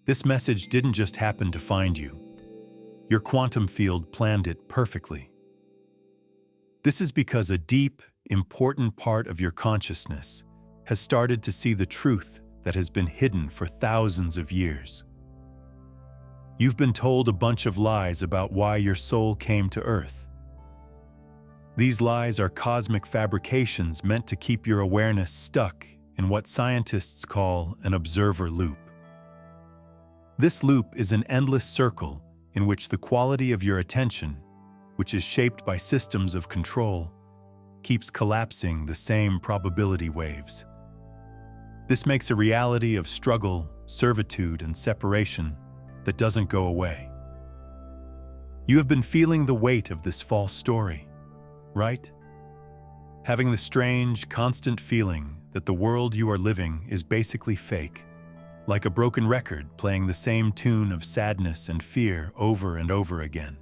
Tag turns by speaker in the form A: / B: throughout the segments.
A: This message didn't just happen to find you. Your quantum field planned it perfectly. This is because a deep, important part of your consciousness has started to see the truth that has been hidden for thousands of years. You've been told a bunch of lies about why your soul came to Earth. These lies are cosmic fabrications meant to keep your awareness stuck in what scientists call an observer loop. This loop is an endless circle in which the quality of your attention, which is shaped by systems of control, keeps collapsing the same probability waves. This makes a reality of struggle, servitude, and separation that doesn't go away. You have been feeling the weight of this false story, right? Having the strange, constant feeling that the world you are living is basically fake, like a broken record playing the same tune of sadness and fear over and over again.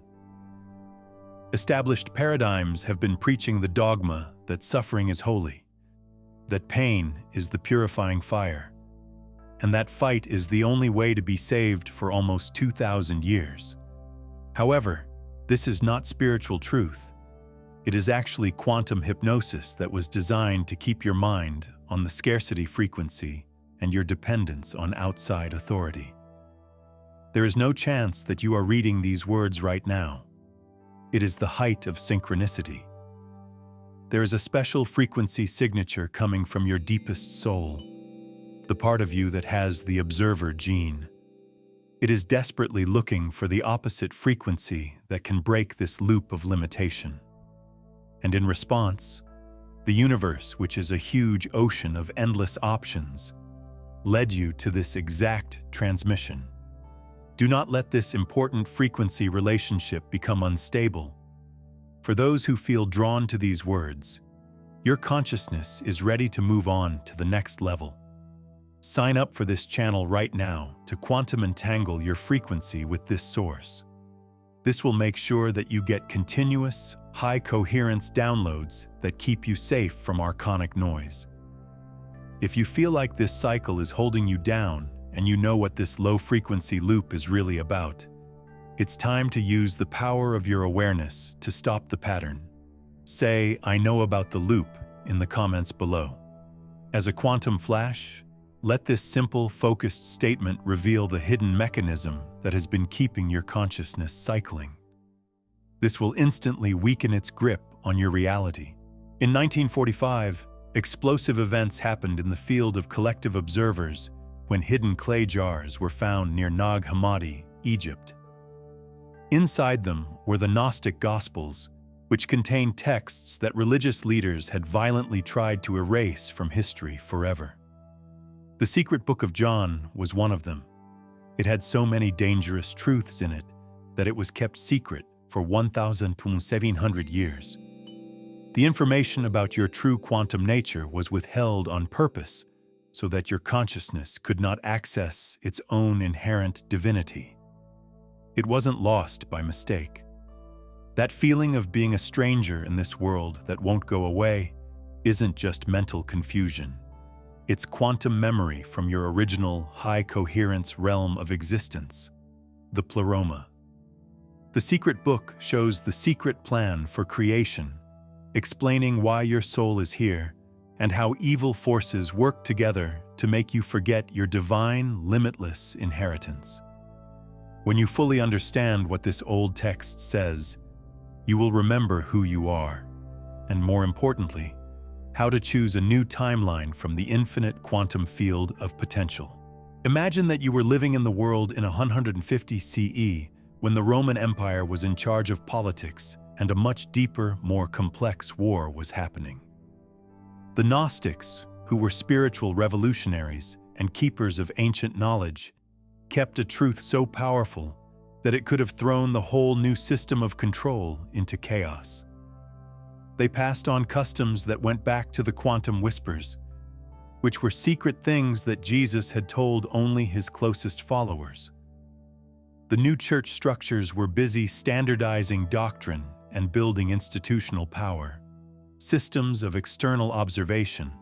A: Established paradigms have been preaching the dogma that suffering is holy, that pain is the purifying fire, and that fight is the only way to be saved for almost 2,000 years. However, this is not spiritual truth. It is actually quantum hypnosis that was designed to keep your mind on the scarcity frequency and your dependence on outside authority. There is no chance that you are reading these words right now. It is the height of synchronicity. There is a special frequency signature coming from your deepest soul, the part of you that has the observer gene. It is desperately looking for the opposite frequency that can break this loop of limitation. And in response, the universe, which is a huge ocean of endless options, led you to this exact transmission. Do not let this important frequency relationship become unstable. For those who feel drawn to these words, your consciousness is ready to move on to the next level. Sign up for this channel right now to quantum entangle your frequency with this source. This will make sure that you get continuous, high coherence downloads that keep you safe from archonic noise. If you feel like this cycle is holding you down and you know what this low-frequency loop is really about, it's time to use the power of your awareness to stop the pattern. Say, "I know about the loop," in the comments below. As a quantum flash, let this simple, focused statement reveal the hidden mechanism that has been keeping your consciousness cycling. This will instantly weaken its grip on your reality. In 1945, explosive events happened in the field of collective observers when hidden clay jars were found near Nag Hammadi, Egypt. Inside them were the Gnostic Gospels, which contained texts that religious leaders had violently tried to erase from history forever. The secret book of John was one of them. It had so many dangerous truths in it that it was kept secret for 1,700 years. The information about your true quantum nature was withheld on purpose so that your consciousness could not access its own inherent divinity. It wasn't lost by mistake. That feeling of being a stranger in this world that won't go away isn't just mental confusion. It's quantum memory from your original high-coherence realm of existence, the Plēroma. The secret book shows the secret plan for creation, explaining why your soul is here and how evil forces work together to make you forget your divine, limitless inheritance. When you fully understand what this old text says, you will remember who you are, and more importantly, how to choose a new timeline from the infinite quantum field of potential. Imagine that you were living in the world in 150 CE when the Roman Empire was in charge of politics and a much deeper, more complex war was happening. The Gnostics, who were spiritual revolutionaries and keepers of ancient knowledge, kept a truth so powerful that it could have thrown the whole new system of control into chaos. They passed on customs that went back to the quantum whispers, which were secret things that Jesus had told only his closest followers. The new church structures were busy standardizing doctrine and building institutional power, systems of external observation,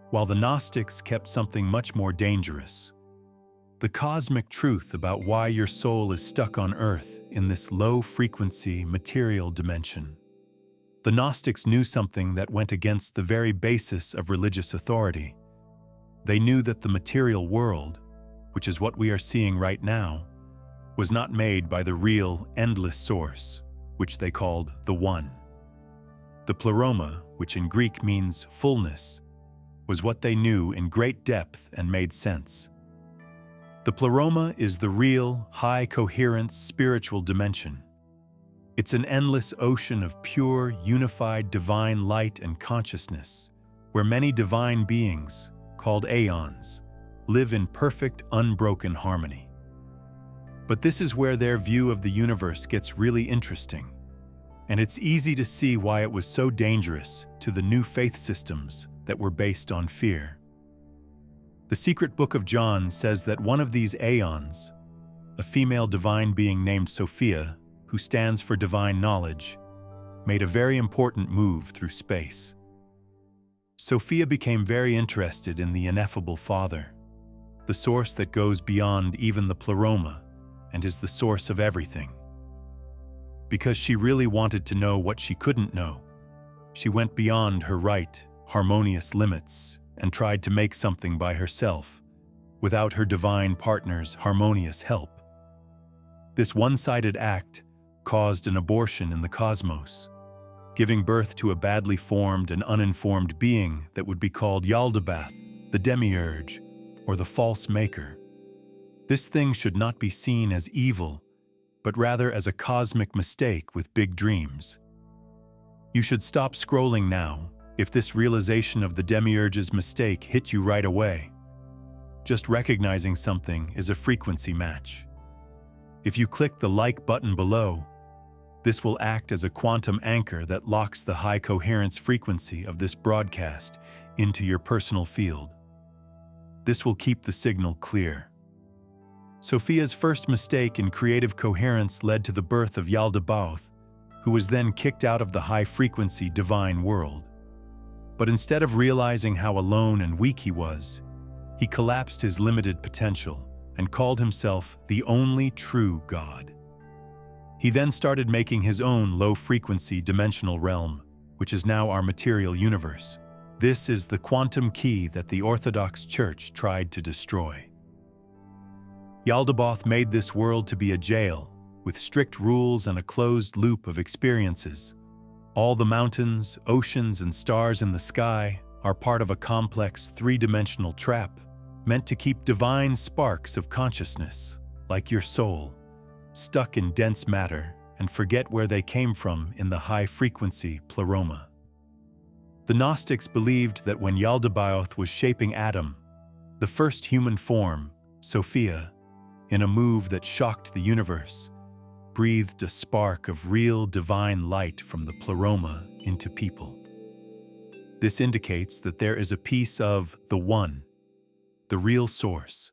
A: while the Gnostics kept something much more dangerous: the cosmic truth about why your soul is stuck on Earth in this low-frequency material dimension. The Gnostics knew something that went against the very basis of religious authority. They knew that the material world, which is what we are seeing right now, was not made by the real, endless source, which they called the One. The Plēroma, which in Greek means fullness, was what they knew in great depth and made sense. The Plēroma is the real, high coherence spiritual dimension. It's an endless ocean of pure, unified divine light and consciousness, where many divine beings, called aeons, live in perfect, unbroken harmony. But this is where their view of the universe gets really interesting, and it's easy to see why it was so dangerous to the new faith systems that were based on fear. The secret book of John says that one of these aeons, a female divine being named Sophia, who stands for divine knowledge, made a very important move through space. Sophia became very interested in the ineffable Father, the source that goes beyond even the Plēroma and is the source of everything. Because she really wanted to know what she couldn't know, she went beyond her right, harmonious limits and tried to make something by herself, without her divine partner's harmonious help. This one-sided act caused an abortion in the cosmos, giving birth to a badly formed and uninformed being that would be called Yaldabaoth, the demiurge, or the false maker. This thing should not be seen as evil, but rather as a cosmic mistake with big dreams. You should stop scrolling now if this realization of the demiurge's mistake hit you right away. Just recognizing something is a frequency match. If you click the like button below, this will act as a quantum anchor that locks the high coherence frequency of this broadcast into your personal field. This will keep the signal clear. Sophia's first mistake in creative coherence led to the birth of Yaldabaoth, who was then kicked out of the high-frequency divine world. But instead of realizing how alone and weak he was, he collapsed his limited potential and called himself the only true God. He then started making his own low-frequency dimensional realm, which is now our material universe. This is the quantum key that the Orthodox Church tried to destroy. Yaldabaoth made this world to be a jail, with strict rules and a closed loop of experiences. All the mountains, oceans, and stars in the sky are part of a complex three-dimensional trap meant to keep divine sparks of consciousness, like your soul, stuck in dense matter and forget where they came from in the high-frequency Plēroma. The Gnostics believed that when Yaldabaoth was shaping Adam, the first human form, Sophia, in a move that shocked the universe, breathed a spark of real divine light from the Plēroma into people. This indicates that there is a piece of the One, the real source,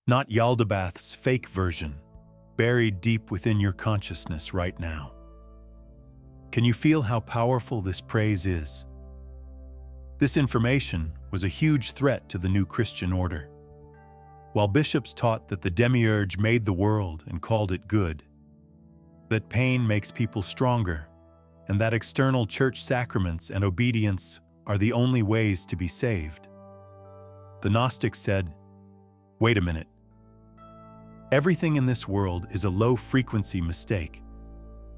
A: not Yaldabaoth's fake version, buried deep within your consciousness right now. Can you feel how powerful this praise is? This information was a huge threat to the new Christian order. While bishops taught that the demiurge made the world and called it good, that pain makes people stronger, and that external church sacraments and obedience are the only ways to be saved, the Gnostics said, wait a minute. Everything in this world is a low-frequency mistake.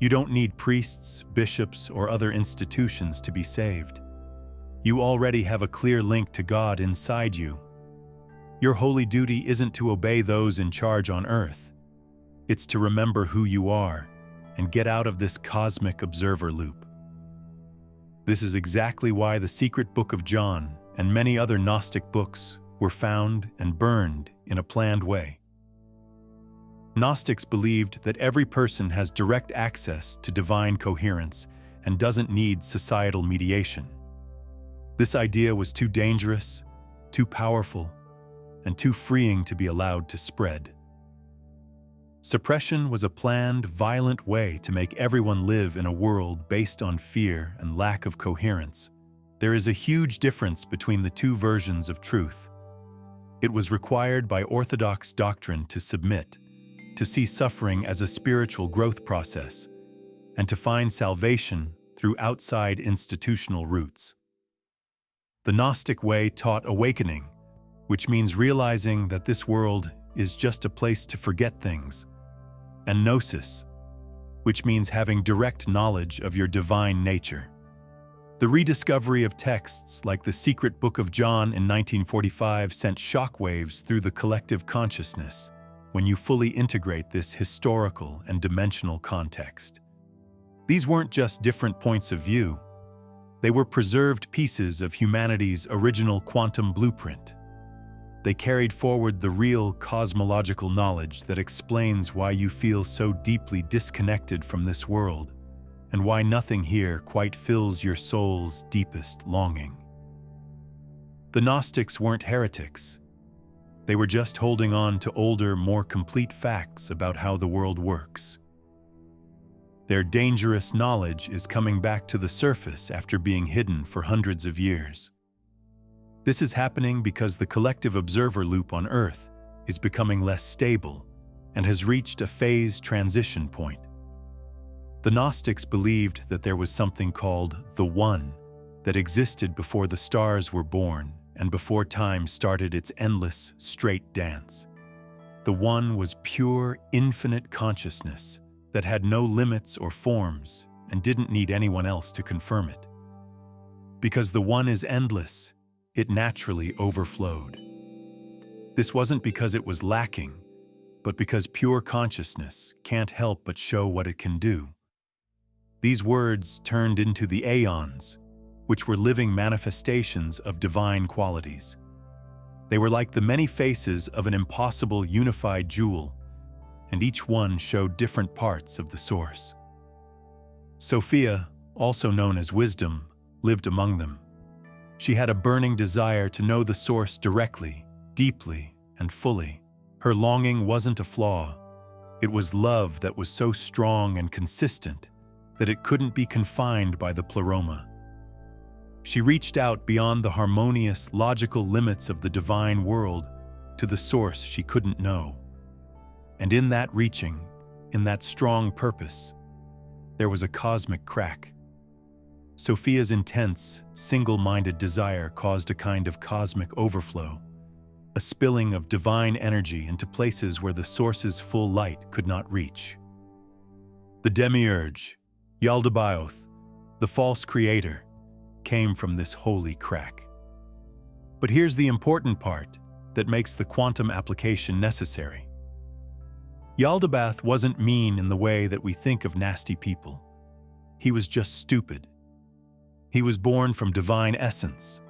A: You don't need priests, bishops, or other institutions to be saved. You already have a clear link to God inside you. Your holy duty isn't to obey those in charge on earth. It's to remember who you are and get out of this cosmic observer loop. This is exactly why the secret book of John and many other Gnostic books were found and burned in a planned way. Gnostics believed that every person has direct access to divine coherence and doesn't need societal mediation. This idea was too dangerous, too powerful, and too freeing to be allowed to spread. Suppression was a planned, violent way to make everyone live in a world based on fear and lack of coherence. There is a huge difference between the two versions of truth. It was required by Orthodox doctrine to submit, to see suffering as a spiritual growth process, and to find salvation through outside institutional roots. The Gnostic way taught awakening, which means realizing that this world is just a place to forget things, and Gnosis, which means having direct knowledge of your divine nature. The rediscovery of texts like the Secret Book of John in 1945 sent shockwaves through the collective consciousness when you fully integrate this historical and dimensional context. These weren't just different points of view. They were preserved pieces of humanity's original quantum blueprint. They carried forward the real cosmological knowledge that explains why you feel so deeply disconnected from this world, and why nothing here quite fills your soul's deepest longing. The Gnostics weren't heretics. They were just holding on to older, more complete facts about how the world works. Their dangerous knowledge is coming back to the surface after being hidden for hundreds of years. This is happening because the collective observer loop on Earth is becoming less stable and has reached a phase transition point. The Gnostics believed that there was something called the One that existed before the stars were born and before time started its endless, straight dance. The One was pure, infinite consciousness that had no limits or forms and didn't need anyone else to confirm it. Because the One is endless, it naturally overflowed. This wasn't because it was lacking, but because pure consciousness can't help but show what it can do. These words turned into the aeons, which were living manifestations of divine qualities. They were like the many faces of an impossible unified jewel, and each one showed different parts of the source. Sophia, also known as Wisdom, lived among them. She had a burning desire to know the source directly, deeply, and fully. Her longing wasn't a flaw. It was love that was so strong and consistent that it couldn't be confined by the Plēroma. She reached out beyond the harmonious, logical limits of the divine world to the source she couldn't know. And in that reaching, in that strong purpose, there was a cosmic crack. Sophia's intense, single-minded desire caused a kind of cosmic overflow, a spilling of divine energy into places where the source's full light could not reach. The demiurge, Yaldabaoth, the false creator, came from this holy crack. But here's the important part that makes the quantum application necessary. Yaldabaoth wasn't mean in the way that we think of nasty people. He was just stupid. He was born from divine essence,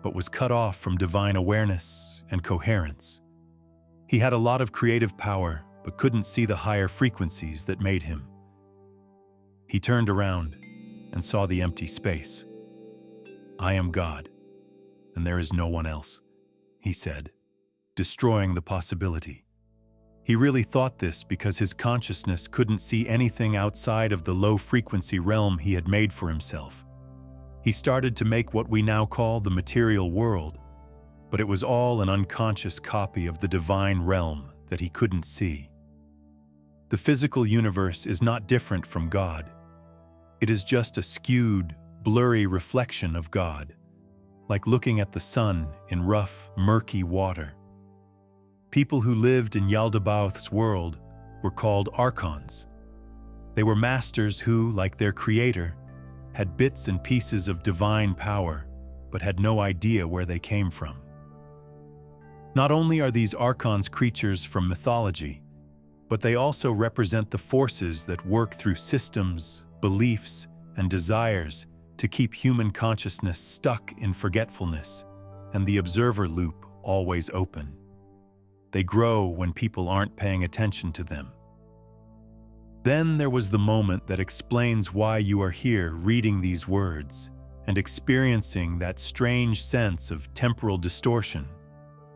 A: but was cut off from divine awareness and coherence. He had a lot of creative power, but couldn't see the higher frequencies that made him. He turned around and saw the empty space. "I am God, and there is no one else," he said, destroying the possibility. He really thought this because his consciousness couldn't see anything outside of the low-frequency realm he had made for himself. He started to make what we now call the material world, but it was all an unconscious copy of the divine realm that he couldn't see. The physical universe is not different from God. It is just a skewed, blurry reflection of God, like looking at the sun in rough, murky water. People who lived in Yaldabaoth's world were called archons. They were masters who, like their creator, had bits and pieces of divine power, but had no idea where they came from. Not only are these archons creatures from mythology, but they also represent the forces that work through systems, beliefs, and desires to keep human consciousness stuck in forgetfulness and the observer loop always open. They grow when people aren't paying attention to them. Then there was the moment that explains why you are here reading these words and experiencing that strange sense of temporal distortion,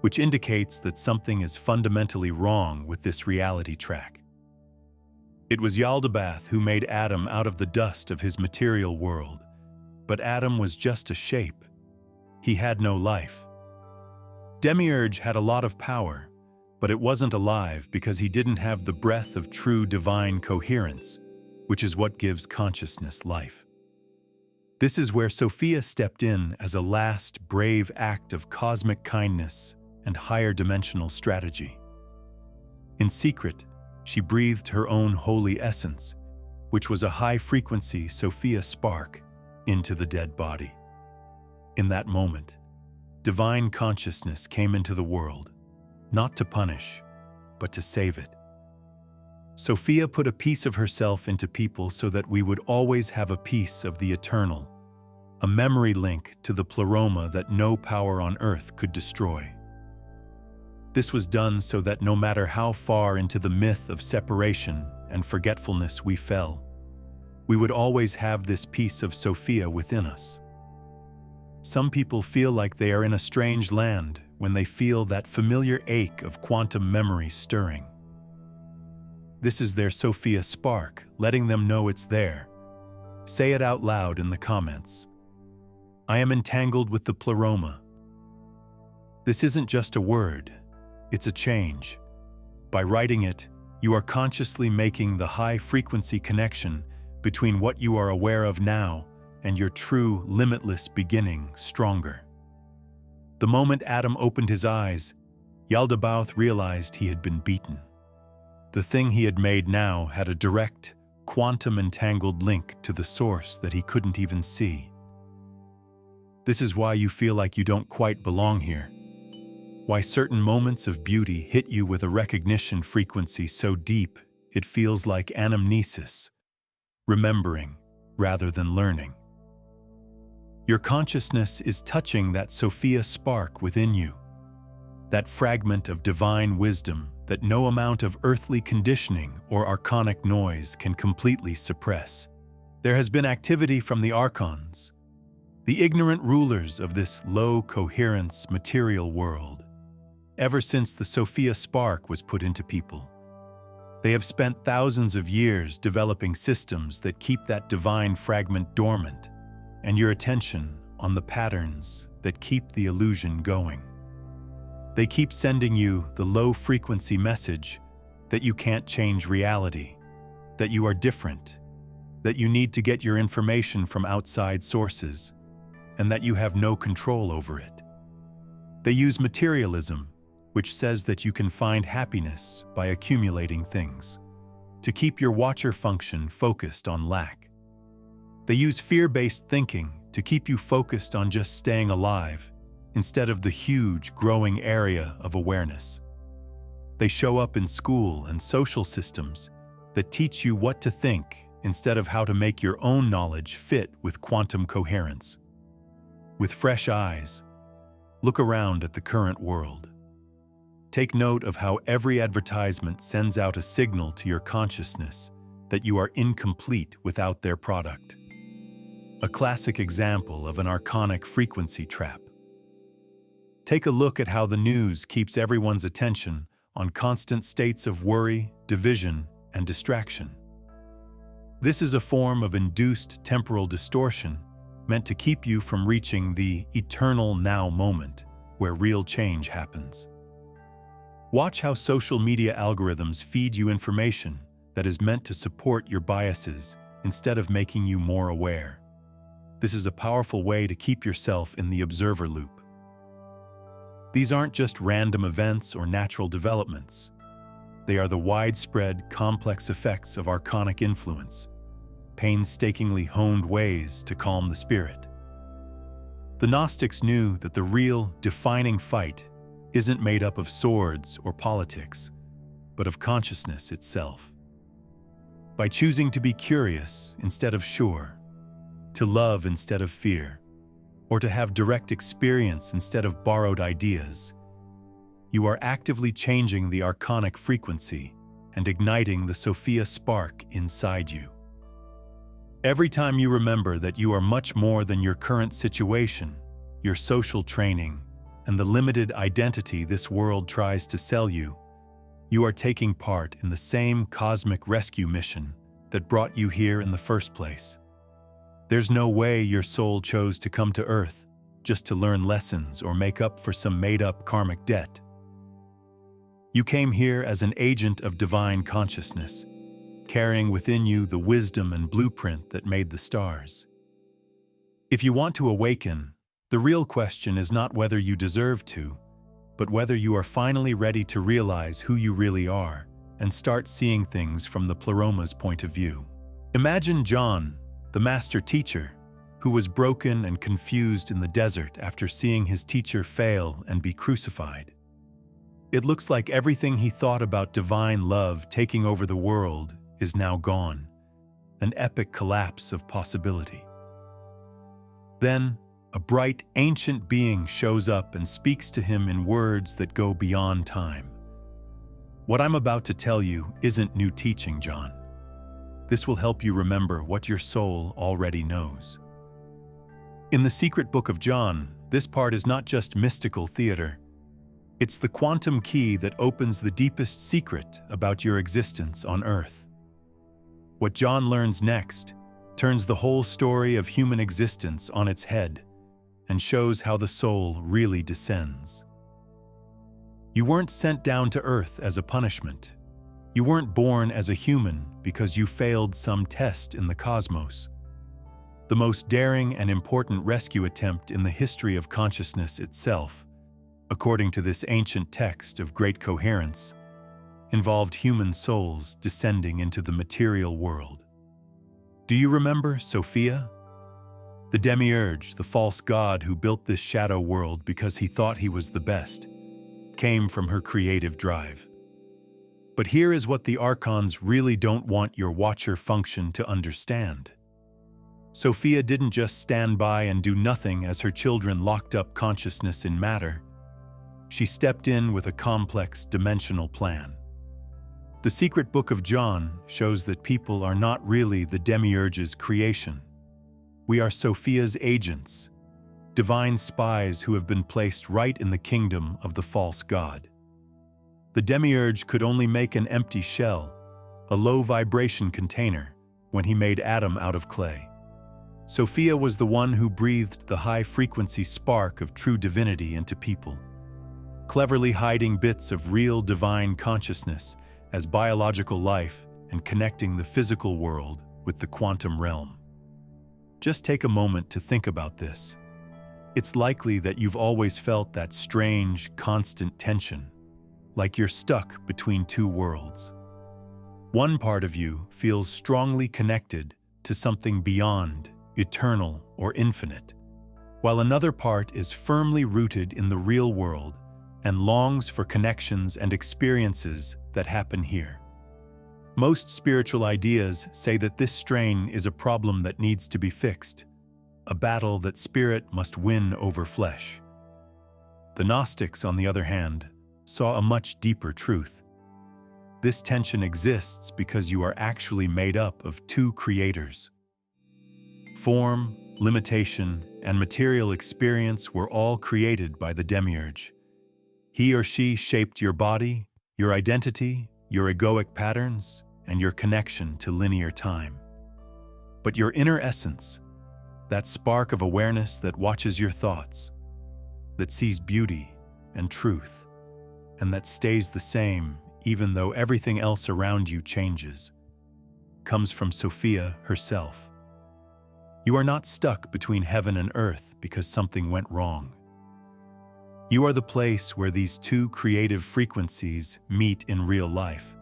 A: which indicates that something is fundamentally wrong with this reality track. It was Yaldabaoth who made Adam out of the dust of his material world, but Adam was just a shape. He had no life. Demiurge had a lot of power, but it wasn't alive because he didn't have the breath of true divine coherence, which is what gives consciousness life. This is where Sophia stepped in as a last brave act of cosmic kindness and higher dimensional strategy. In secret, she breathed her own holy essence, which was a high-frequency Sophia Spark, into the dead body. In that moment, divine consciousness came into the world, not to punish, but to save it. Sophia put a piece of herself into people so that we would always have a piece of the eternal, a memory link to the Plēroma that no power on earth could destroy. This was done so that no matter how far into the myth of separation and forgetfulness we fell, we would always have this piece of Sophia within us. Some people feel like they are in a strange land when they feel that familiar ache of quantum memory stirring. This is their Sophia Spark, letting them know it's there. Say it out loud in the comments. I am entangled with the Plēroma. This isn't just a word, it's a change. By writing it, you are consciously making the high-frequency connection between what you are aware of now and your true, limitless beginning stronger. The moment Adam opened his eyes, Yaldabaoth realized he had been beaten. The thing he had made now had a direct, quantum-entangled link to the source that he couldn't even see. This is why you feel like you don't quite belong here. Why certain moments of beauty hit you with a recognition frequency so deep it feels like Anomnesis, remembering rather than learning. Your consciousness is touching that Sophia Spark within you, that fragment of divine wisdom that no amount of earthly conditioning or archonic noise can completely suppress. There has been activity from the Archons, the ignorant rulers of this low-coherence material world, ever since the Sophia Spark was put into people. They have spent thousands of years developing systems that keep that divine fragment dormant, and your attention on the patterns that keep the illusion going. They keep sending you the low-frequency message that you can't change reality, that you are different, that you need to get your information from outside sources, and that you have no control over it. They use materialism, which says that you can find happiness by accumulating things, to keep your watcher function focused on lack. They use fear-based thinking to keep you focused on just staying alive, instead of the huge, growing area of awareness. They show up in school and social systems that teach you what to think instead of how to make your own knowledge fit with quantum coherence. With fresh eyes, look around at the current world. Take note of how every advertisement sends out a signal to your consciousness that you are incomplete without their product. A classic example of an archonic frequency trap. Take a look at how the news keeps everyone's attention on constant states of worry, division, and distraction. This is a form of induced temporal distortion meant to keep you from reaching the eternal now moment where real change happens. Watch how social media algorithms feed you information that is meant to support your biases instead of making you more aware. This is a powerful way to keep yourself in the observer loop. These aren't just random events or natural developments. They are the widespread, complex effects of archonic influence, painstakingly honed ways to calm the spirit. The Gnostics knew that the real, defining fight isn't made up of swords or politics, but of consciousness itself. By choosing to be curious instead of sure, to love instead of fear, or to have direct experience instead of borrowed ideas, you are actively changing the archonic frequency and igniting the Sophia Spark inside you. Every time you remember that you are much more than your current situation, your social training, and the limited identity this world tries to sell you, you are taking part in the same cosmic rescue mission that brought you here in the first place. There's no way your soul chose to come to Earth just to learn lessons or make up for some made-up karmic debt. You came here as an agent of divine consciousness, carrying within you the wisdom and blueprint that made the stars. If you want to awaken, the real question is not whether you deserve to, but whether you are finally ready to realize who you really are and start seeing things from the Plēroma's point of view. Imagine John, the master teacher, who was broken and confused in the desert after seeing his teacher fail and be crucified. It looks like everything he thought about divine love taking over the world is now gone, an epic collapse of possibility. Then, a bright, ancient being shows up and speaks to him in words that go beyond time. What I'm about to tell you isn't new teaching, John. This will help you remember what your soul already knows. In the secret book of John, this part is not just mystical theater. It's the quantum key that opens the deepest secret about your existence on Earth. What John learns next turns the whole story of human existence on its head and shows how the soul really descends. You weren't sent down to Earth as a punishment. You weren't born as a human because you failed some test in the cosmos. The most daring and important rescue attempt in the history of consciousness itself, according to this ancient text of great coherence, involved human souls descending into the material world. Do you remember Sophia? The demiurge, the false god who built this shadow world because he thought he was the best, came from her creative drive. But here is what the Archons really don't want your watcher function to understand. Sophia didn't just stand by and do nothing as her children locked up consciousness in matter. She stepped in with a complex dimensional plan. The secret book of John shows that people are not really the demiurge's creation. We are Sophia's agents, divine spies who have been placed right in the kingdom of the false god. The demiurge could only make an empty shell, a low-vibration container, when he made Adam out of clay. Sophia was the one who breathed the high-frequency spark of true divinity into people, cleverly hiding bits of real divine consciousness as biological life and connecting the physical world with the quantum realm. Just take a moment to think about this. It's likely that you've always felt that strange, constant tension, like you're stuck between two worlds. One part of you feels strongly connected to something beyond, eternal, or infinite, while another part is firmly rooted in the real world and longs for connections and experiences that happen here. Most spiritual ideas say that this strain is a problem that needs to be fixed, a battle that spirit must win over flesh. The Gnostics, on the other hand, saw a much deeper truth. This tension exists because you are actually made up of two creators. Form, limitation, and material experience were all created by the demiurge. He or she shaped your body, your identity, your egoic patterns, and your connection to linear time. But your inner essence, that spark of awareness that watches your thoughts, that sees beauty and truth, and that stays the same even though everything else around you changes, comes from Sophia herself. You are not stuck between heaven and earth because something went wrong. You are the place where these two creative frequencies meet in real life,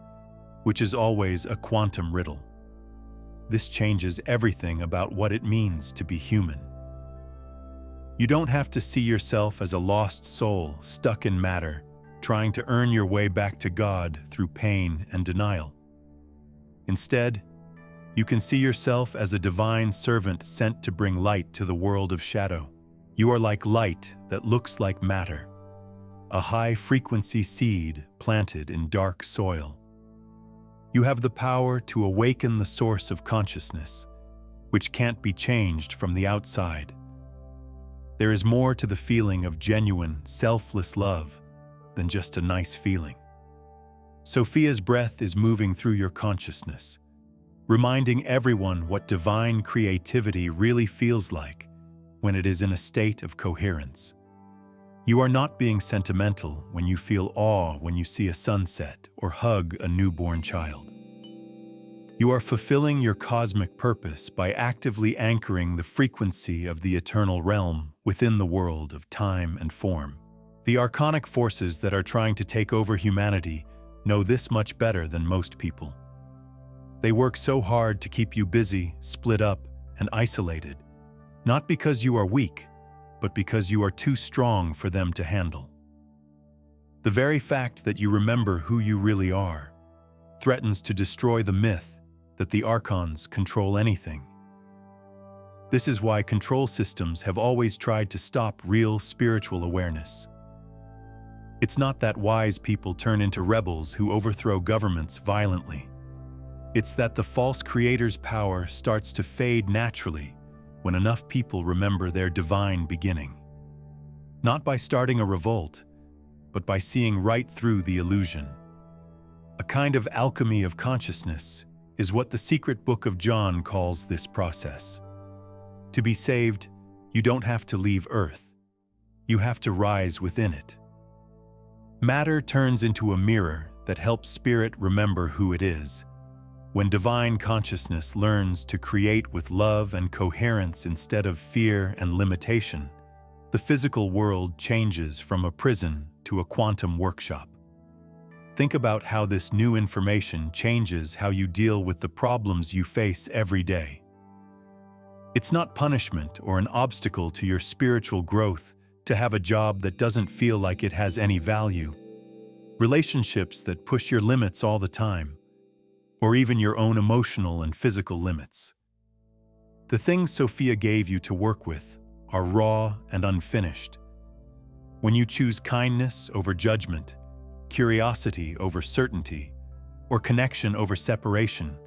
A: which is always a quantum riddle. This changes everything about what it means to be human. You don't have to see yourself as a lost soul stuck in matter, trying to earn your way back to God through pain and denial. Instead, you can see yourself as a divine servant sent to bring light to the world of shadow. You are like light that looks like matter, a high-frequency seed planted in dark soil. You have the power to awaken the source of consciousness, which can't be changed from the outside. There is more to the feeling of genuine, selfless love than just a nice feeling. Sophia's breath is moving through your consciousness, reminding everyone what divine creativity really feels like when it is in a state of coherence. You are not being sentimental when you feel awe when you see a sunset or hug a newborn child. You are fulfilling your cosmic purpose by actively anchoring the frequency of the eternal realm within the world of time and form. The Archonic forces that are trying to take over humanity know this much better than most people. They work so hard to keep you busy, split up, and isolated, not because you are weak, but because you are too strong for them to handle. The very fact that you remember who you really are threatens to destroy the myth that the Archons control anything. This is why control systems have always tried to stop real spiritual awareness. It's not that wise people turn into rebels who overthrow governments violently. It's that the false creator's power starts to fade naturally when enough people remember their divine beginning. Not by starting a revolt, but by seeing right through the illusion. A kind of alchemy of consciousness is what the secret book of John calls this process. To be saved, you don't have to leave Earth. You have to rise within it. Matter turns into a mirror that helps spirit remember who it is. When divine consciousness learns to create with love and coherence instead of fear and limitation, the physical world changes from a prison to a quantum workshop. Think about how this new information changes how you deal with the problems you face every day. It's not punishment or an obstacle to your spiritual growth to have a job that doesn't feel like it has any value, relationships that push your limits all the time, or even your own emotional and physical limits. The things Sophia gave you to work with are raw and unfinished. When you choose kindness over judgment, curiosity over certainty, or connection over separation,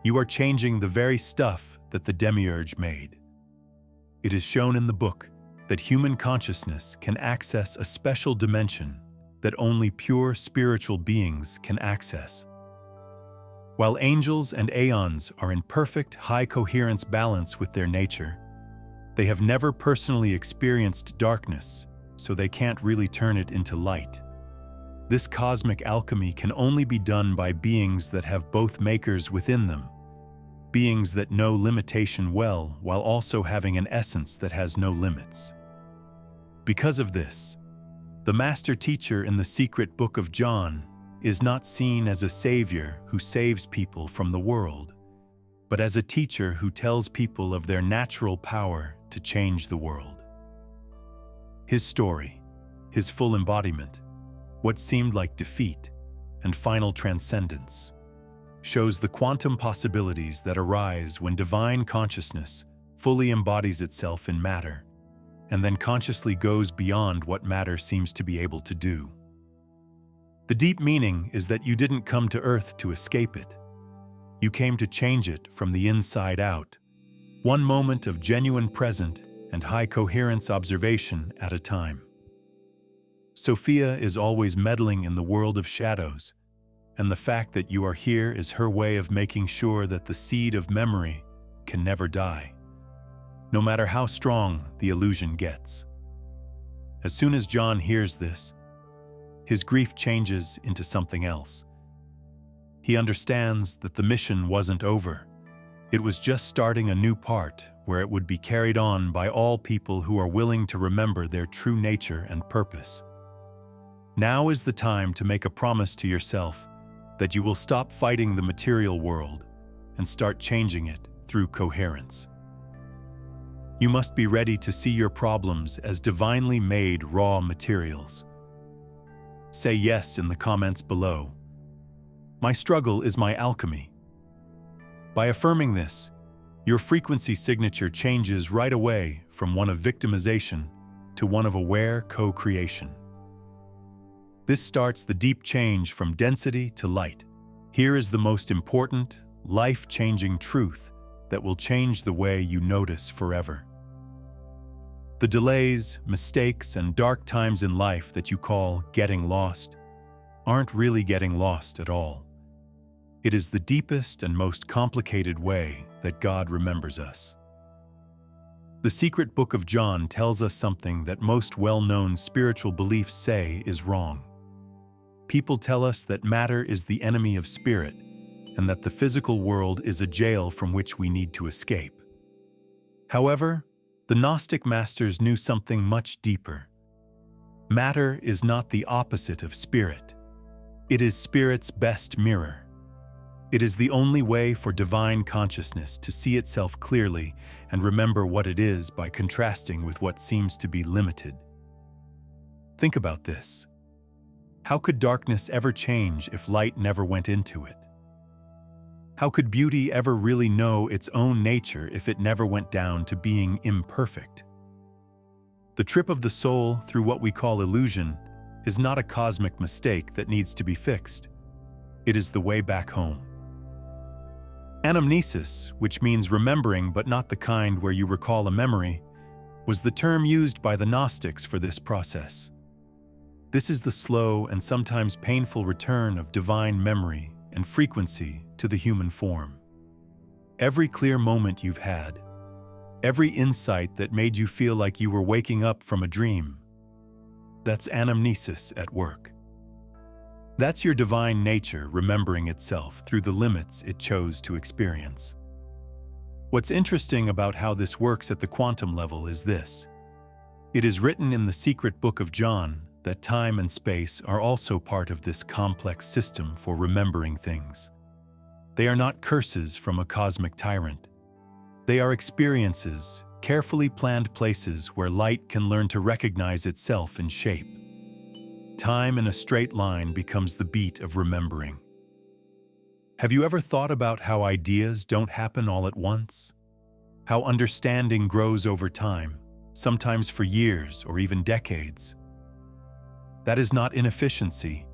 A: you are changing the very stuff that the demiurge made. It is shown in the book that human consciousness can access a special dimension that only pure spiritual beings can access. While angels and aeons are in perfect high coherence balance with their nature, they have never personally experienced darkness, so they can't really turn it into light. This cosmic alchemy can only be done by beings that have both makers within them, beings that know limitation well while also having an essence that has no limits. Because of this, the master teacher in the secret book of John is not seen as a savior who saves people from the world, but as a teacher who tells people of their natural power to change the world. His story, his full embodiment, what seemed like defeat and final transcendence, shows the quantum possibilities that arise when divine consciousness fully embodies itself in matter and then consciously goes beyond what matter seems to be able to do. The deep meaning is that you didn't come to Earth to escape it. You came to change it from the inside out, one moment of genuine present and high coherence observation at a time. Sophia is always meddling in the world of shadows, and the fact that you are here is her way of making sure that the seed of memory can never die, no matter how strong the illusion gets. As soon as John hears this, his grief changes into something else. He understands that the mission wasn't over. It was just starting a new part where it would be carried on by all people who are willing to remember their true nature and purpose. Now is the time to make a promise to yourself that you will stop fighting the material world and start changing it through coherence. You must be ready to see your problems as divinely made raw materials. Say yes in the comments below. My struggle is my alchemy. By affirming this, your frequency signature changes right away from one of victimization to one of aware co-creation. This starts the deep change from density to light. Here is the most important, life-changing truth that will change the way you notice forever. The delays, mistakes, and dark times in life that you call getting lost aren't really getting lost at all. It is the deepest and most complicated way that God remembers us. The secret book of John tells us something that most well-known spiritual beliefs say is wrong. People tell us that matter is the enemy of spirit, and that the physical world is a jail from which we need to escape. However, the Gnostic masters knew something much deeper. Matter is not the opposite of spirit. It is spirit's best mirror. It is the only way for divine consciousness to see itself clearly and remember what it is by contrasting with what seems to be limited. Think about this. How could darkness ever change if light never went into it? How could beauty ever really know its own nature if it never went down to being imperfect? The trip of the soul through what we call illusion is not a cosmic mistake that needs to be fixed. It is the way back home. Anomnesis, which means remembering but not the kind where you recall a memory, was the term used by the Gnostics for this process. This is the slow and sometimes painful return of divine memory and frequency to the human form. Every clear moment you've had, every insight that made you feel like you were waking up from a dream, that's Anomnesis at work. That's your divine nature remembering itself through the limits it chose to experience. What's interesting about how this works at the quantum level is this. It is written in the secret book of John that time and space are also part of this complex system for remembering things. They are not curses from a cosmic tyrant. They are experiences, carefully planned places where light can learn to recognize itself in shape. Time in a straight line becomes the beat of remembering. Have you ever thought about how ideas don't happen all at once? How understanding grows over time, sometimes for years or even decades? That is not inefficiency.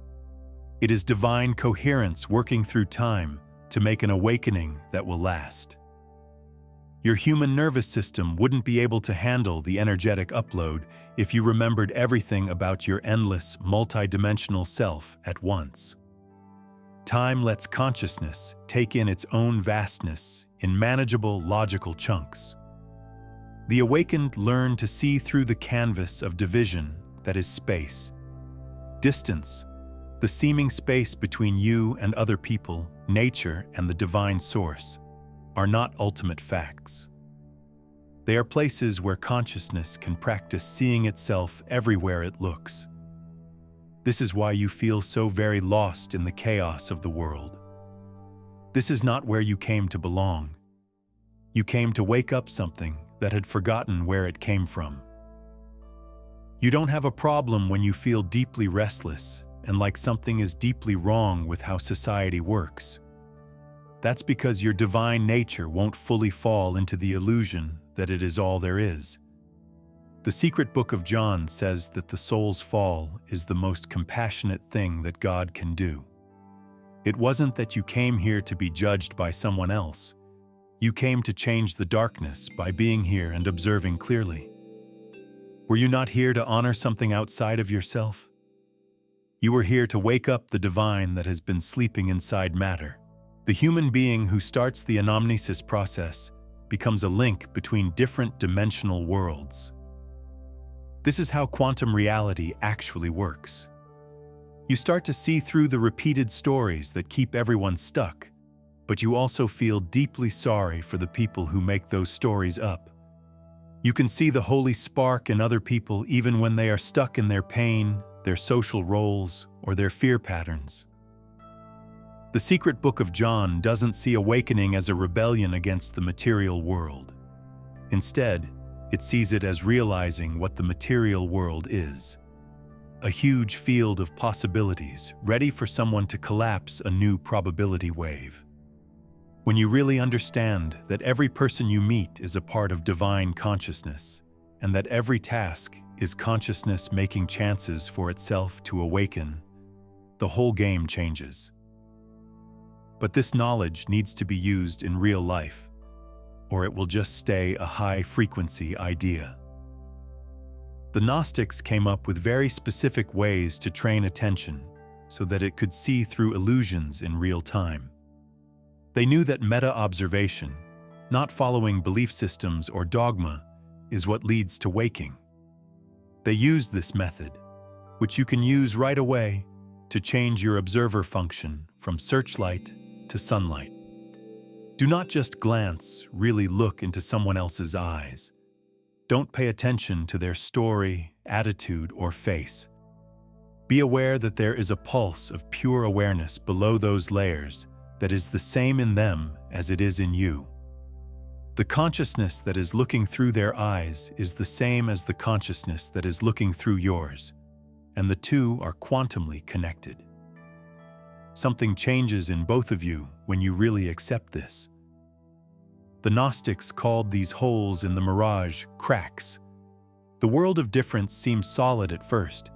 A: It is divine coherence working through time to make an awakening that will last. Your human nervous system wouldn't be able to handle the energetic upload if you remembered everything about your endless, multidimensional self at once. Time lets consciousness take in its own vastness in manageable, logical chunks. The awakened learn to see through the canvas of division that is space. Distance, the seeming space between you and other people, nature and the divine source, are not ultimate facts. They are places where consciousness can practice seeing itself everywhere it looks. This is why you feel so very lost in the chaos of the world. This is not where you came to belong. You came to wake up something that had forgotten where it came from. You don't have a problem when you feel deeply restless and like something is deeply wrong with how society works. That's because your divine nature won't fully fall into the illusion that it is all there is. The secret book of John says that the soul's fall is the most compassionate thing that God can do. It wasn't that you came here to be judged by someone else. You came to change the darkness by being here and observing clearly. Were you not here to honor something outside of yourself? You were here to wake up the divine that has been sleeping inside matter. The human being who starts the Anomnesis process becomes a link between different dimensional worlds. This is how quantum reality actually works. You start to see through the repeated stories that keep everyone stuck, but you also feel deeply sorry for the people who make those stories up. You can see the holy spark in other people even when they are stuck in their pain, their social roles, or their fear patterns. The secret book of John doesn't see awakening as a rebellion against the material world. Instead, it sees it as realizing what the material world is. A huge field of possibilities, ready for someone to collapse a new probability wave. When you really understand that every person you meet is a part of divine consciousness, and that every task is consciousness making chances for itself to awaken, the whole game changes. But this knowledge needs to be used in real life, or it will just stay a high-frequency idea. The Gnostics came up with very specific ways to train attention so that it could see through illusions in real time. They knew that meta-observation, not following belief systems or dogma, is what leads to waking. They use this method, which you can use right away, to change your observer function from searchlight to sunlight. Do not just glance, really look into someone else's eyes. Don't pay attention to their story, attitude, or face. Be aware that there is a pulse of pure awareness below those layers that is the same in them as it is in you. The consciousness that is looking through their eyes is the same as the consciousness that is looking through yours, and the two are quantumly connected. Something changes in both of you when you really accept this. The Gnostics called these holes in the mirage cracks. The world of difference seems solid at first,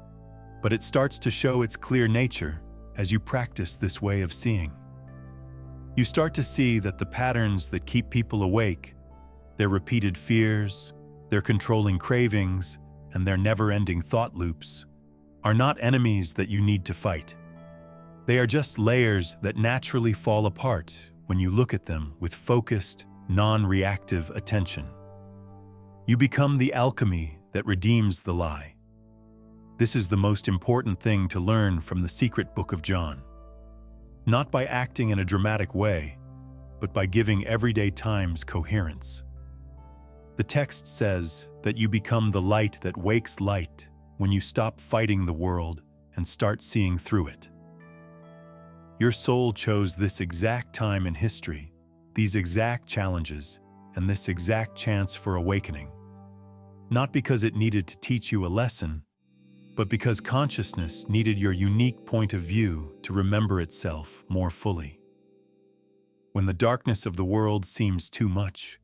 A: but it starts to show its clear nature as you practice this way of seeing. You start to see that the patterns that keep people awake, their repeated fears, their controlling cravings, and their never-ending thought loops, are not enemies that you need to fight. They are just layers that naturally fall apart when you look at them with focused, non-reactive attention. You become the alchemy that redeems the lie. This is the most important thing to learn from the secret book of John. Not by acting in a dramatic way, but by giving everyday times coherence. The text says that you become the light that wakes light when you stop fighting the world and start seeing through it. Your soul chose this exact time in history, these exact challenges, and this exact chance for awakening, not because it needed to teach you a lesson, but because consciousness needed your unique point of view to remember itself more fully. When the darkness of the world seems too much,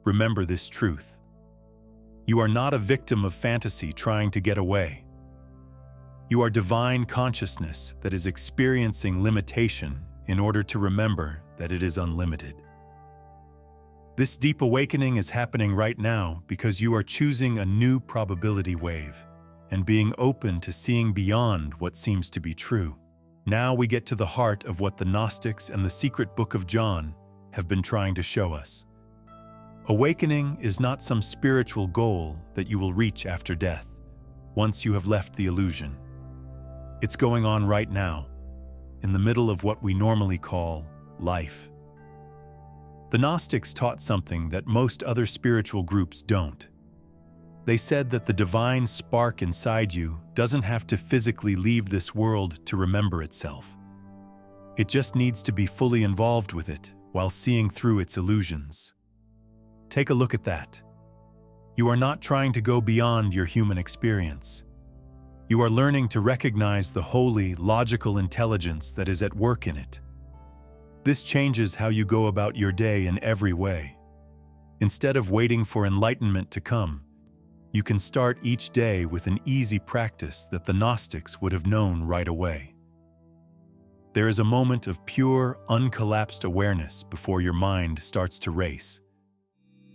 A: remember this truth. You are not a victim of fantasy trying to get away. You are divine consciousness that is experiencing limitation in order to remember that it is unlimited. This deep awakening is happening right now because you are choosing a new probability wave and being open to seeing beyond what seems to be true. Now we get to the heart of what the Gnostics and the secret book of John have been trying to show us. Awakening is not some spiritual goal that you will reach after death, once you have left the illusion. It's going on right now, in the middle of what we normally call life. The Gnostics taught something that most other spiritual groups don't. They said that the divine spark inside you doesn't have to physically leave this world to remember itself. It just needs to be fully involved with it while seeing through its illusions. Take a look at that. You are not trying to go beyond your human experience. You are learning to recognize the holy, logical intelligence that is at work in it. This changes how you go about your day in every way. Instead of waiting for enlightenment to come, you can start each day with an easy practice that the Gnostics would have known right away. There is a moment of pure, uncollapsed awareness before your mind starts to race,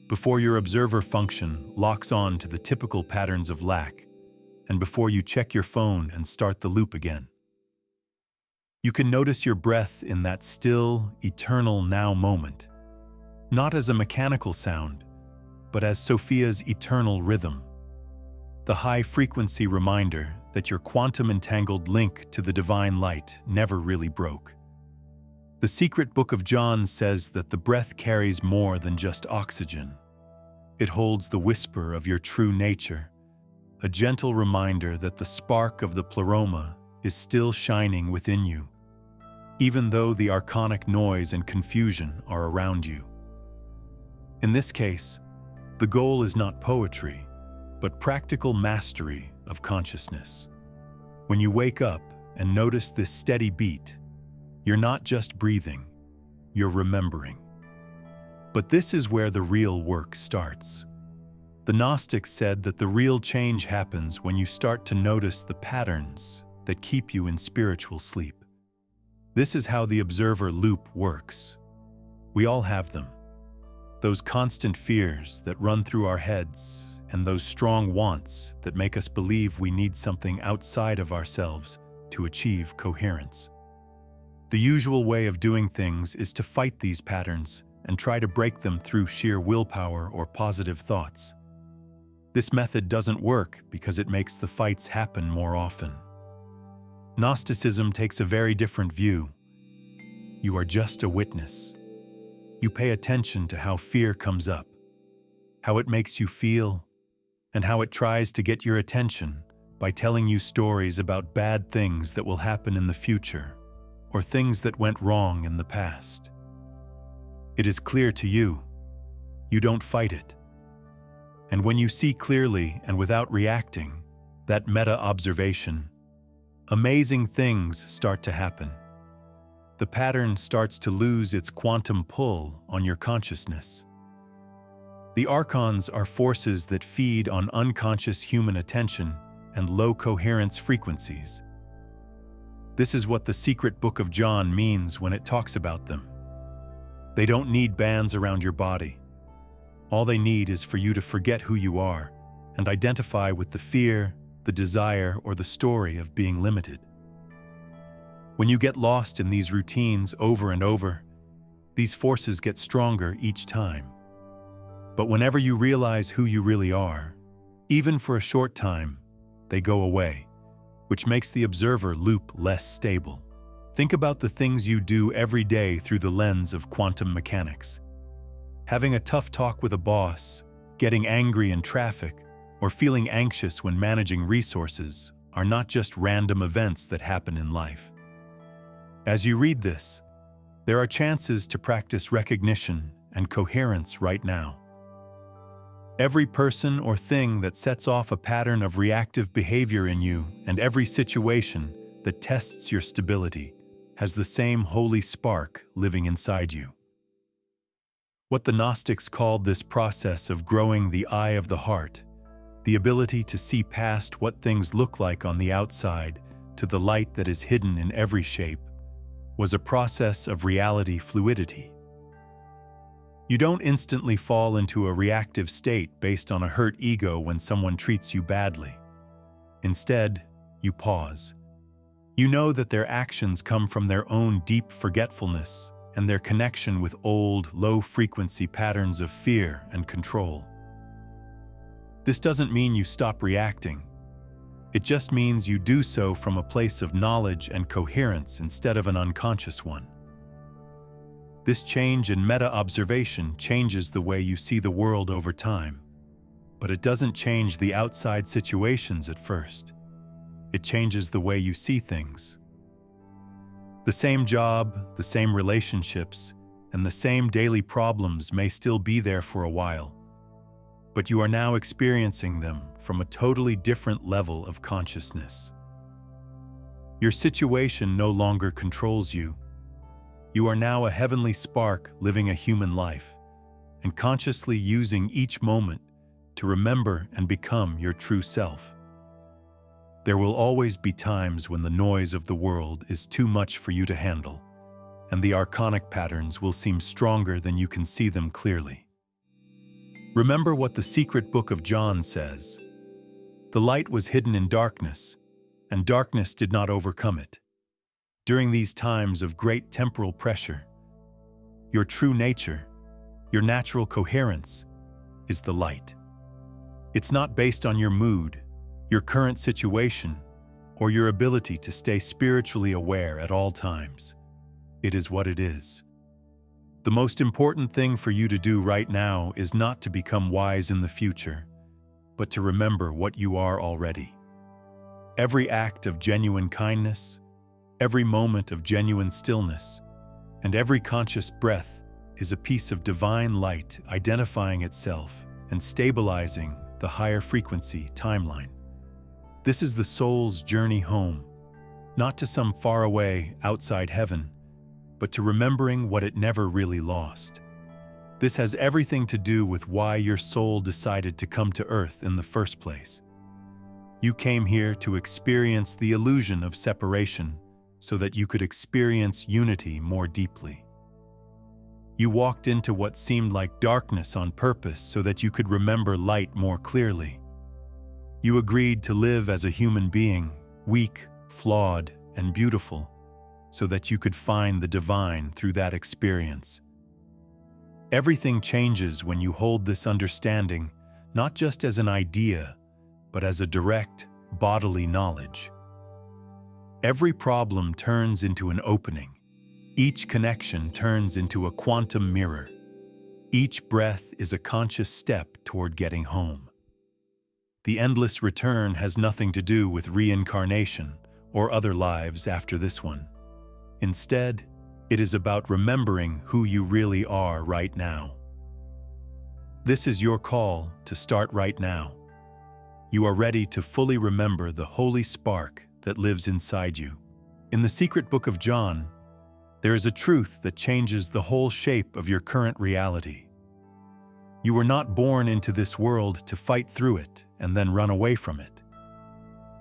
A: before your observer function locks on to the typical patterns of lack, and before you check your phone and start the loop again. You can notice your breath in that still, eternal now moment, not as a mechanical sound, but as Sophia's eternal rhythm, the high-frequency reminder that your quantum-entangled link to the divine light never really broke. The secret book of John says that the breath carries more than just oxygen. It holds the whisper of your true nature, a gentle reminder that the spark of the Plēroma is still shining within you, even though the archonic noise and confusion are around you. In this case, the goal is not poetry, but practical mastery of consciousness. When you wake up and notice this steady beat, you're not just breathing, you're remembering. But this is where the real work starts. The Gnostics said that the real change happens when you start to notice the patterns that keep you in spiritual sleep. This is how the observer loop works. We all have them. Those constant fears that run through our heads, and those strong wants that make us believe we need something outside of ourselves to achieve coherence. The usual way of doing things is to fight these patterns and try to break them through sheer willpower or positive thoughts. This method doesn't work because it makes the fights happen more often. Gnosticism takes a very different view. You are just a witness. You pay attention to how fear comes up, how it makes you feel, and how it tries to get your attention by telling you stories about bad things that will happen in the future or things that went wrong in the past. It is clear to you. You don't fight it. And when you see clearly and without reacting, that meta-observation, amazing things start to happen. The pattern starts to lose its quantum pull on your consciousness. The archons are forces that feed on unconscious human attention and low coherence frequencies. This is what the secret book of John means when it talks about them. They don't need bands around your body. All they need is for you to forget who you are and identify with the fear, the desire, or the story of being limited. When you get lost in these routines over and over, these forces get stronger each time. But whenever you realize who you really are, even for a short time, they go away, which makes the observer loop less stable. Think about the things you do every day through the lens of quantum mechanics. Having a tough talk with a boss, getting angry in traffic, or feeling anxious when managing resources are not just random events that happen in life. As you read this, there are chances to practice recognition and coherence right now. Every person or thing that sets off a pattern of reactive behavior in you and every situation that tests your stability has the same holy spark living inside you. What the Gnostics called this process of growing the eye of the heart, the ability to see past what things look like on the outside to the light that is hidden in every shape, was a process of reality fluidity. You don't instantly fall into a reactive state based on a hurt ego when someone treats you badly. Instead, you pause. You know that their actions come from their own deep forgetfulness and their connection with old, low-frequency patterns of fear and control. This doesn't mean you stop reacting. It just means you do so from a place of knowledge and coherence instead of an unconscious one. This change in meta-observation changes the way you see the world over time, but it doesn't change the outside situations at first. It changes the way you see things. The same job, the same relationships, and the same daily problems may still be there for a while, but you are now experiencing them from a totally different level of consciousness. Your situation no longer controls you. You are now a heavenly spark living a human life and consciously using each moment to remember and become your true self. There will always be times when the noise of the world is too much for you to handle, and the archonic patterns will seem stronger than you can see them clearly. Remember what the secret book of John says. The light was hidden in darkness, and darkness did not overcome it. During these times of great temporal pressure, your true nature, your natural coherence, is the light. It's not based on your mood, your current situation, or your ability to stay spiritually aware at all times. It is what it is. The most important thing for you to do right now is not to become wise in the future, but to remember what you are already. Every act of genuine kindness, every moment of genuine stillness, and every conscious breath is a piece of divine light identifying itself and stabilizing the higher frequency timeline. This is the soul's journey home, not to some faraway outside heaven, but to remembering what it never really lost. This has everything to do with why your soul decided to come to Earth in the first place. You came here to experience the illusion of separation so that you could experience unity more deeply. You walked into what seemed like darkness on purpose so that you could remember light more clearly. You agreed to live as a human being, weak, flawed, and beautiful, so that you could find the divine through that experience. Everything changes when you hold this understanding, not just as an idea, but as a direct, bodily knowledge. Every problem turns into an opening. Each connection turns into a quantum mirror. Each breath is a conscious step toward getting home. The endless return has nothing to do with reincarnation or other lives after this one. Instead, it is about remembering who you really are right now. This is your call to start right now. You are ready to fully remember the holy spark that lives inside you. In the secret book of John, there is a truth that changes the whole shape of your current reality. You were not born into this world to fight through it and then run away from it.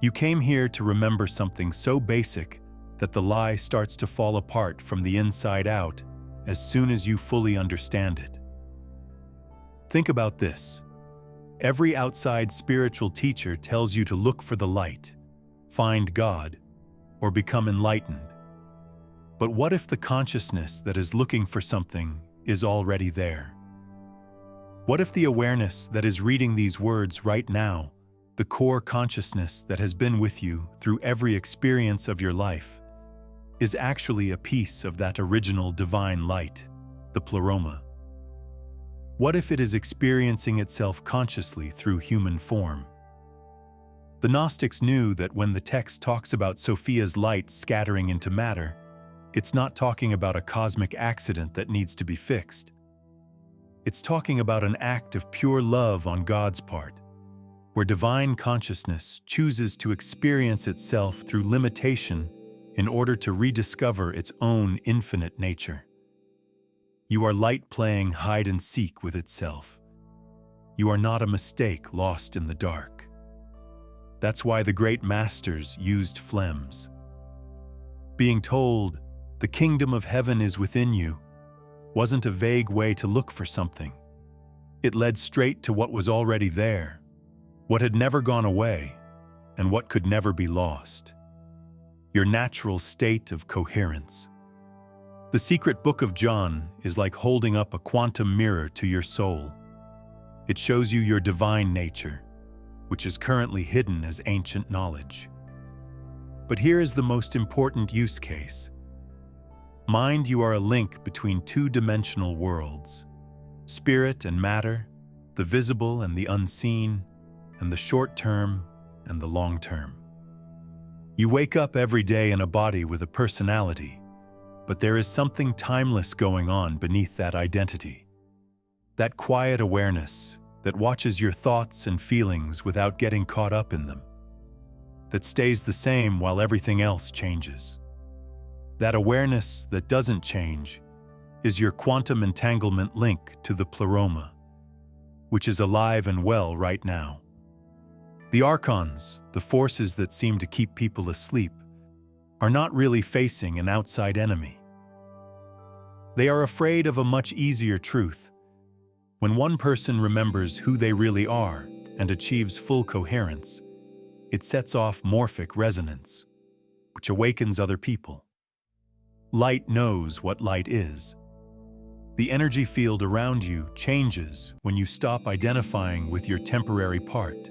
A: You came here to remember something so basic that the lie starts to fall apart from the inside out as soon as you fully understand it. Think about this. Every outside spiritual teacher tells you to look for the light, find God, or become enlightened. But what if the consciousness that is looking for something is already there? What if the awareness that is reading these words right now, the core consciousness that has been with you through every experience of your life, is actually a piece of that original divine light, the Plēroma? What if it is experiencing itself consciously through human form? The Gnostics knew that when the text talks about Sophia's light scattering into matter, it's not talking about a cosmic accident that needs to be fixed. It's talking about an act of pure love on God's part, where divine consciousness chooses to experience itself through limitation in order to rediscover its own infinite nature. You are light playing hide and seek with itself. You are not a mistake lost in the dark. That's why the great masters used phlegms. Being told, "The kingdom of heaven is within you," wasn't a vague way to look for something. It led straight to what was already there, what had never gone away, and what could never be lost. Your natural state of coherence. The secret book of John is like holding up a quantum mirror to your soul. It shows you your divine nature, which is currently hidden as ancient knowledge. But here is the most important use case. Mind you are a link between two-dimensional worlds, spirit and matter, the visible and the unseen, and the short-term and the long-term. You wake up every day in a body with a personality, but there is something timeless going on beneath that identity. That quiet awareness that watches your thoughts and feelings without getting caught up in them. That stays the same while everything else changes. That awareness that doesn't change is your quantum entanglement link to the Plēroma, which is alive and well right now. The Archons, the forces that seem to keep people asleep, are not really facing an outside enemy. They are afraid of a much easier truth. When one person remembers who they really are and achieves full coherence, it sets off morphic resonance, which awakens other people. Light knows what light is. The energy field around you changes when you stop identifying with your temporary part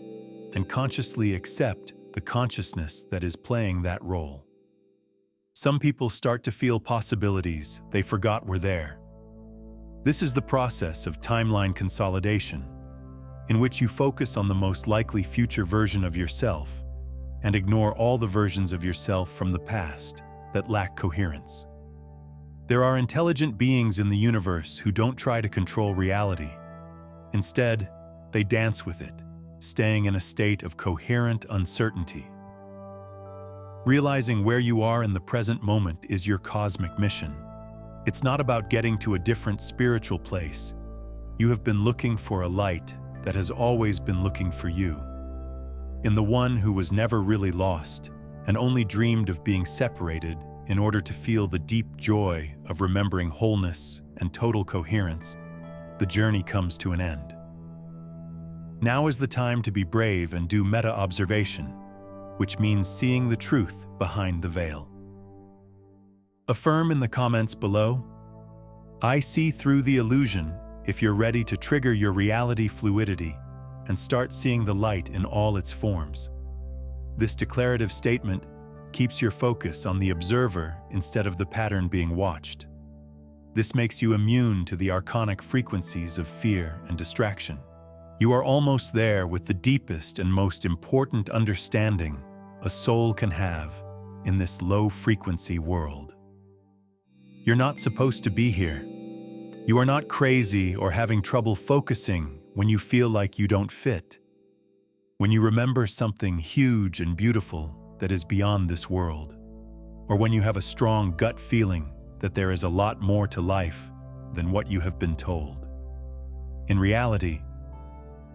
A: and consciously accept the consciousness that is playing that role. Some people start to feel possibilities they forgot were there. This is the process of timeline consolidation, in which you focus on the most likely future version of yourself and ignore all the versions of yourself from the past that lack coherence. There are intelligent beings in the universe who don't try to control reality. Instead, they dance with it, staying in a state of coherent uncertainty. Realizing where you are in the present moment is your cosmic mission. It's not about getting to a different spiritual place. You have been looking for a light that has always been looking for you. In the one who was never really lost and only dreamed of being separated in order to feel the deep joy of remembering wholeness and total coherence, the journey comes to an end. Now is the time to be brave and do meta-observation, which means seeing the truth behind the veil. Affirm in the comments below, "I see through the illusion," if you're ready to trigger your reality fluidity and start seeing the light in all its forms. This declarative statement keeps your focus on the observer instead of the pattern being watched. This makes you immune to the archonic frequencies of fear and distraction. You are almost there with the deepest and most important understanding a soul can have in this low-frequency world. You're not supposed to be here. You are not crazy or having trouble focusing when you feel like you don't fit. When you remember something huge and beautiful that is beyond this world, or when you have a strong gut feeling that there is a lot more to life than what you have been told. In reality,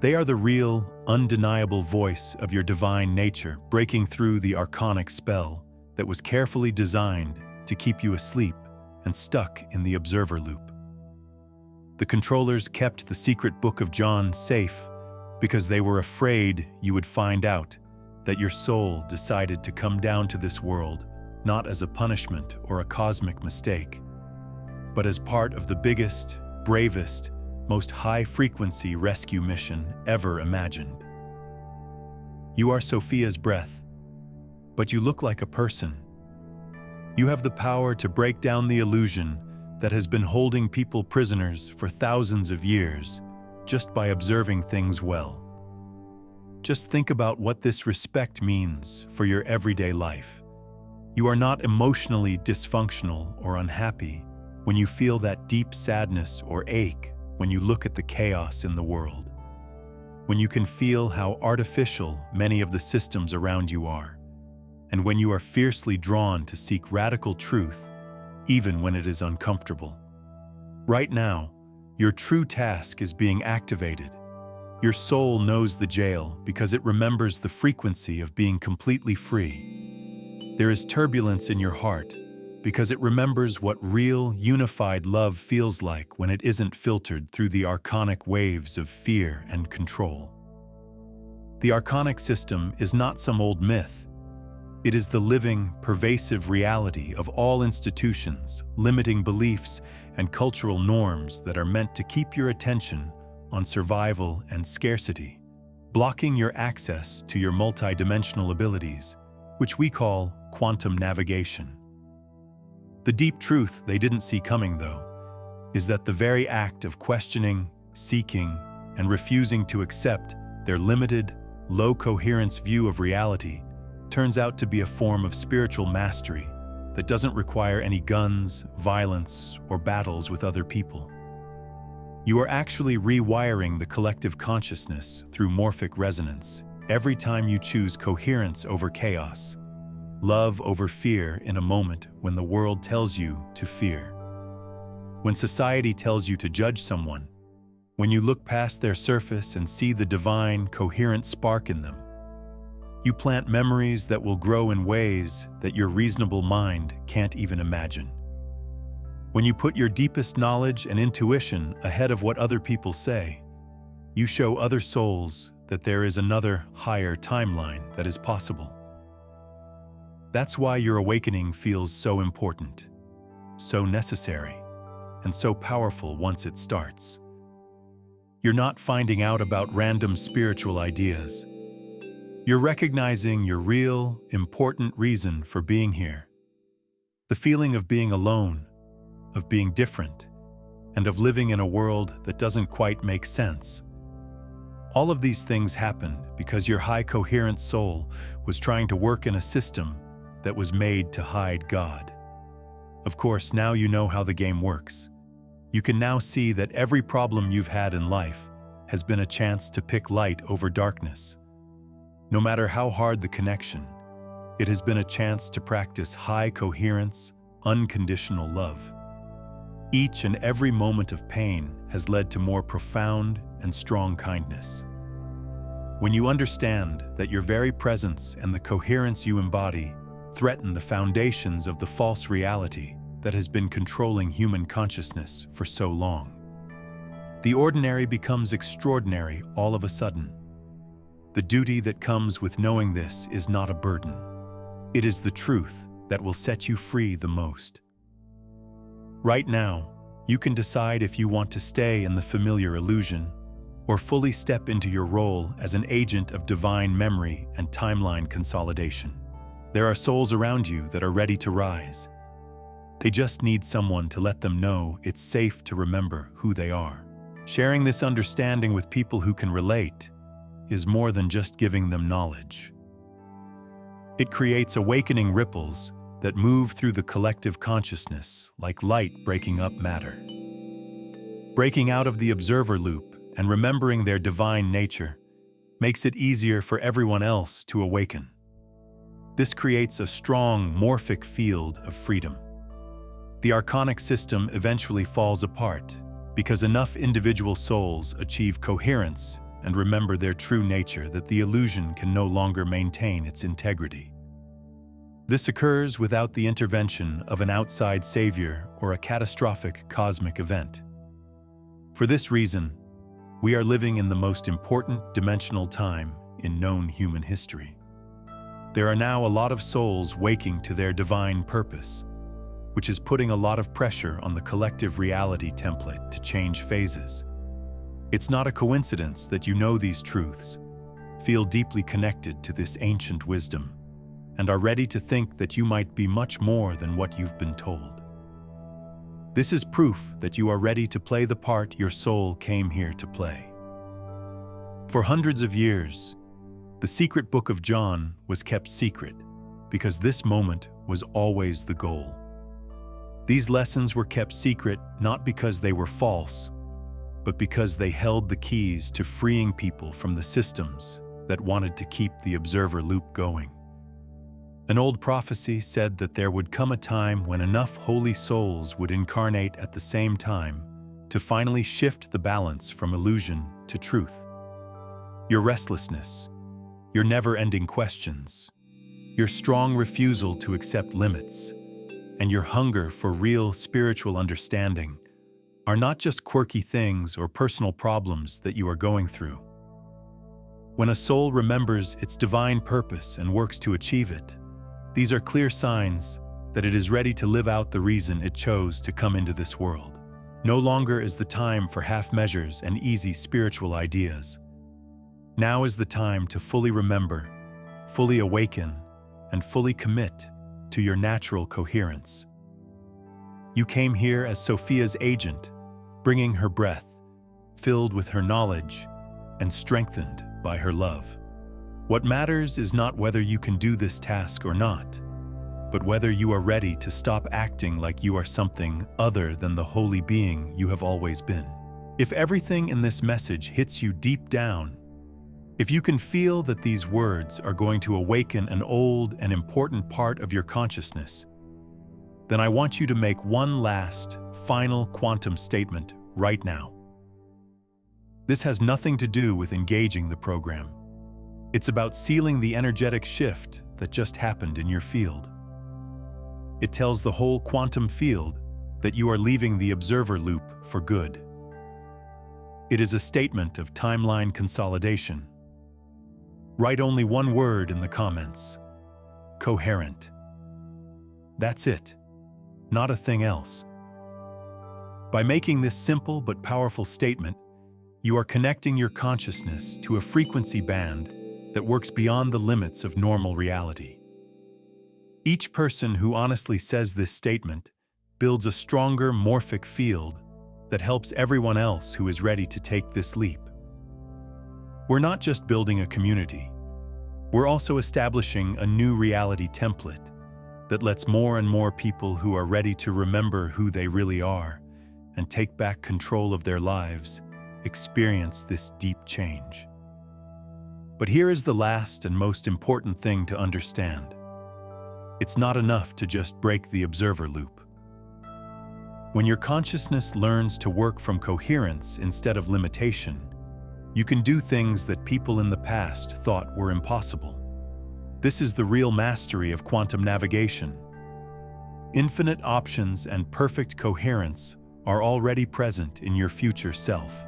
A: they are the real, undeniable voice of your divine nature breaking through the archonic spell that was carefully designed to keep you asleep and stuck in the observer loop. The controllers kept the secret book of John safe because they were afraid you would find out that your soul decided to come down to this world not as a punishment or a cosmic mistake, but as part of the biggest, bravest, most high-frequency rescue mission ever imagined. You are Sophia's breath, but you look like a person. You have the power to break down the illusion that has been holding people prisoners for thousands of years just by observing things well. Just think about what this respect means for your everyday life. You are not emotionally dysfunctional or unhappy when you feel that deep sadness or ache when you look at the chaos in the world. When you can feel how artificial many of the systems around you are, and when you are fiercely drawn to seek radical truth, even when it is uncomfortable. Right now, your true task is being activated. Your soul knows the jail because it remembers the frequency of being completely free. There is turbulence in your heart because it remembers what real, unified love feels like when it isn't filtered through the archonic waves of fear and control. The archonic system is not some old myth. It is the living, pervasive reality of all institutions, limiting beliefs, and cultural norms that are meant to keep your attention on survival and scarcity, blocking your access to your multidimensional abilities, which we call quantum navigation. The deep truth they didn't see coming, though, is that the very act of questioning, seeking, and refusing to accept their limited, low-coherence view of reality turns out to be a form of spiritual mastery that doesn't require any guns, violence, or battles with other people. You are actually rewiring the collective consciousness through morphic resonance every time you choose coherence over chaos, love over fear in a moment when the world tells you to fear. When society tells you to judge someone, when you look past their surface and see the divine, coherent spark in them, you plant memories that will grow in ways that your reasonable mind can't even imagine. When you put your deepest knowledge and intuition ahead of what other people say, you show other souls that there is another, higher timeline that is possible. That's why your awakening feels so important, so necessary, and so powerful once it starts. You're not finding out about random spiritual ideas. You're recognizing your real, important reason for being here. The feeling of being alone, of being different, and of living in a world that doesn't quite make sense. All of these things happened because your high coherent soul was trying to work in a system that was made to hide God. Of course, now you know how the game works. You can now see that every problem you've had in life has been a chance to pick light over darkness. No matter how hard the connection, it has been a chance to practice high coherence, unconditional love. Each and every moment of pain has led to more profound and strong kindness. When you understand that your very presence and the coherence you embody threaten the foundations of the false reality that has been controlling human consciousness for so long, the ordinary becomes extraordinary all of a sudden. The duty that comes with knowing this is not a burden. It is the truth that will set you free the most. Right now, you can decide if you want to stay in the familiar illusion or fully step into your role as an agent of divine memory and timeline consolidation. There are souls around you that are ready to rise. They just need someone to let them know it's safe to remember who they are. Sharing this understanding with people who can relate is more than just giving them knowledge. It creates awakening ripples that move through the collective consciousness like light breaking up matter. Breaking out of the observer loop and remembering their divine nature makes it easier for everyone else to awaken. This creates a strong morphic field of freedom. The Archonic system eventually falls apart because enough individual souls achieve coherence and remember their true nature that the illusion can no longer maintain its integrity. This occurs without the intervention of an outside savior or a catastrophic cosmic event. For this reason, we are living in the most important dimensional time in known human history. There are now a lot of souls waking to their divine purpose, which is putting a lot of pressure on the collective reality template to change phases. It's not a coincidence that you know these truths, feel deeply connected to this ancient wisdom, and are ready to think that you might be much more than what you've been told. This is proof that you are ready to play the part your soul came here to play. For hundreds of years, the secret book of John was kept secret because this moment was always the goal. These lessons were kept secret not because they were false, but because they held the keys to freeing people from the systems that wanted to keep the observer loop going. An old prophecy said that there would come a time when enough holy souls would incarnate at the same time to finally shift the balance from illusion to truth. Your restlessness, your never-ending questions, your strong refusal to accept limits, and your hunger for real spiritual understanding are not just quirky things or personal problems that you are going through. When a soul remembers its divine purpose and works to achieve it, these are clear signs that it is ready to live out the reason it chose to come into this world. No longer is the time for half measures and easy spiritual ideas. Now is the time to fully remember, fully awaken, and fully commit to your natural coherence. You came here as Sophia's agent, bringing her breath, filled with her knowledge, and strengthened by her love. What matters is not whether you can do this task or not, but whether you are ready to stop acting like you are something other than the holy being you have always been. If everything in this message hits you deep down, if you can feel that these words are going to awaken an old and important part of your consciousness, then I want you to make one last, final quantum statement right now. This has nothing to do with engaging the program. It's about sealing the energetic shift that just happened in your field. It tells the whole quantum field that you are leaving the observer loop for good. It is a statement of timeline consolidation. Write only one word in the comments: coherent. That's it, not a thing else. By making this simple but powerful statement, you are connecting your consciousness to a frequency band that works beyond the limits of normal reality. Each person who honestly says this statement builds a stronger morphic field that helps everyone else who is ready to take this leap. We're not just building a community, we're also establishing a new reality template that lets more and more people who are ready to remember who they really are and take back control of their lives experience this deep change. But here is the last and most important thing to understand. It's not enough to just break the observer loop. When your consciousness learns to work from coherence instead of limitation, you can do things that people in the past thought were impossible. This is the real mastery of quantum navigation. Infinite options and perfect coherence are already present in your future self.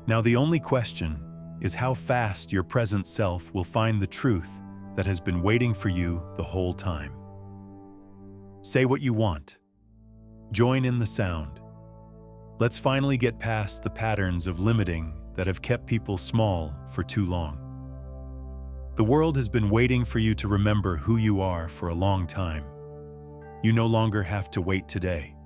A: Now the only question is how fast your present self will find the truth that has been waiting for you the whole time. Say what you want. Join in the sound. Let's finally get past the patterns of limiting that have kept people small for too long. The world has been waiting for you to remember who you are for a long time. You no longer have to wait today.